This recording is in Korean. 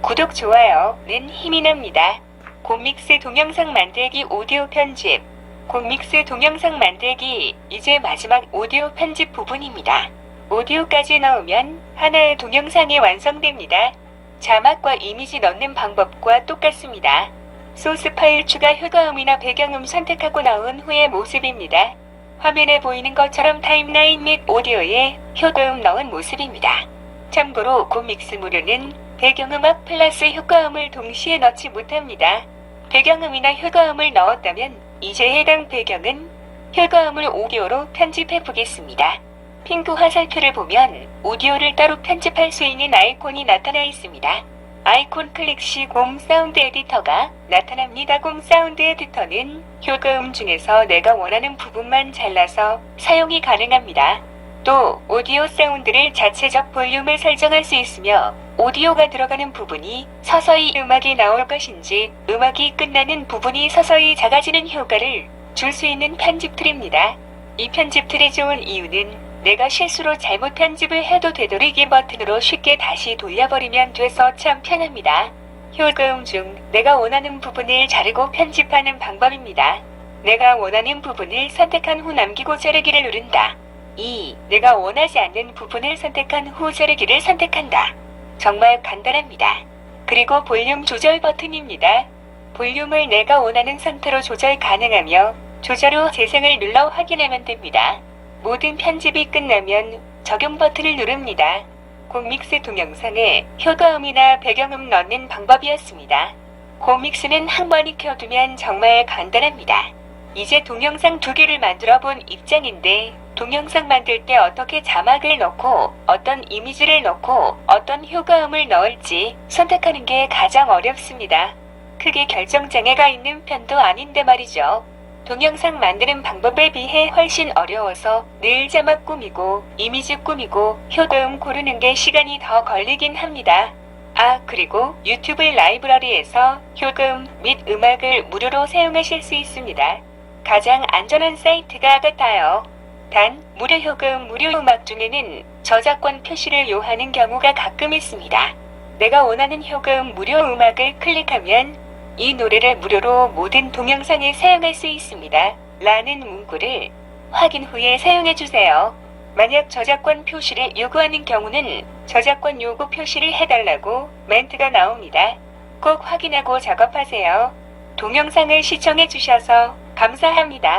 구독, 좋아요는 힘이 납니다. 곰믹스 동영상 만들기 오디오 편집. 곰믹스 동영상 만들기 이제 마지막 오디오 편집 부분입니다. 오디오까지 넣으면 하나의 동영상이 완성됩니다. 자막과 이미지 넣는 방법과 똑같습니다. 소스 파일 추가 효과음이나 배경음 선택하고 나온 후의 모습입니다. 화면에 보이는 것처럼 타임라인 및 오디오에 효과음 넣은 모습입니다. 참고로 곰믹스 무료는 배경음악 플러스 효과음을 동시에 넣지 못합니다. 배경음이나 효과음을 넣었다면 이제 해당 배경은 효과음을 오디오로 편집해 보겠습니다. 핑크 화살표를 보면 오디오를 따로 편집할 수 있는 아이콘이 나타나 있습니다. 아이콘 클릭 시 곰 사운드 에디터가 나타납니다. 곰 사운드 에디터는 효과음 중에서 내가 원하는 부분만 잘라서 사용이 가능합니다. 또 오디오 사운드를 자체적 볼륨을 설정할 수 있으며 오디오가 들어가는 부분이 서서히 음악이 나올 것인지 음악이 끝나는 부분이 서서히 작아지는 효과를 줄 수 있는 편집 툴입니다. 이 편집 툴이 좋은 이유는 내가 실수로 잘못 편집을 해도 되돌리기 버튼으로 쉽게 다시 돌려버리면 돼서 참 편합니다. 효과음 중 내가 원하는 부분을 자르고 편집하는 방법입니다. 내가 원하는 부분을 선택한 후 남기고 자르기를 누른다. 2. 내가 원하지 않는 부분을 선택한 후 자르기를 선택한다. 정말 간단합니다. 그리고 볼륨 조절 버튼입니다. 볼륨을 내가 원하는 상태로 조절 가능하며 조절 후 재생을 눌러 확인하면 됩니다. 모든 편집이 끝나면 적용 버튼을 누릅니다. 곰믹스 동영상에 효과음이나 배경음 넣는 방법이었습니다. 곰믹스는 한 번 익혀두면 정말 간단합니다. 이제 동영상 2개를 만들어 본 입장인데 동영상 만들 때 어떻게 자막을 넣고 어떤 이미지를 넣고 어떤 효과음을 넣을지 선택하는 게 가장 어렵습니다. 크게 결정장애가 있는 편도 아닌데 말이죠. 동영상 만드는 방법에 비해 훨씬 어려워서 늘 자막 꾸미고 이미지 꾸미고 효과음 고르는 게 시간이 더 걸리긴 합니다. 그리고 유튜브 라이브러리에서 효과음 및 음악을 무료로 사용하실 수 있습니다. 가장 안전한 사이트가 같아요. 단, 무료 효과음, 무료 음악 중에는 저작권 표시를 요하는 경우가 가끔 있습니다. 내가 원하는 효과음 무료 음악을 클릭하면 이 노래를 무료로 모든 동영상에 사용할 수 있습니다. 라는 문구를 확인 후에 사용해주세요. 만약 저작권 표시를 요구하는 경우는 저작권 요구 표시를 해달라고 멘트가 나옵니다. 꼭 확인하고 작업하세요. 동영상을 시청해주셔서 감사합니다.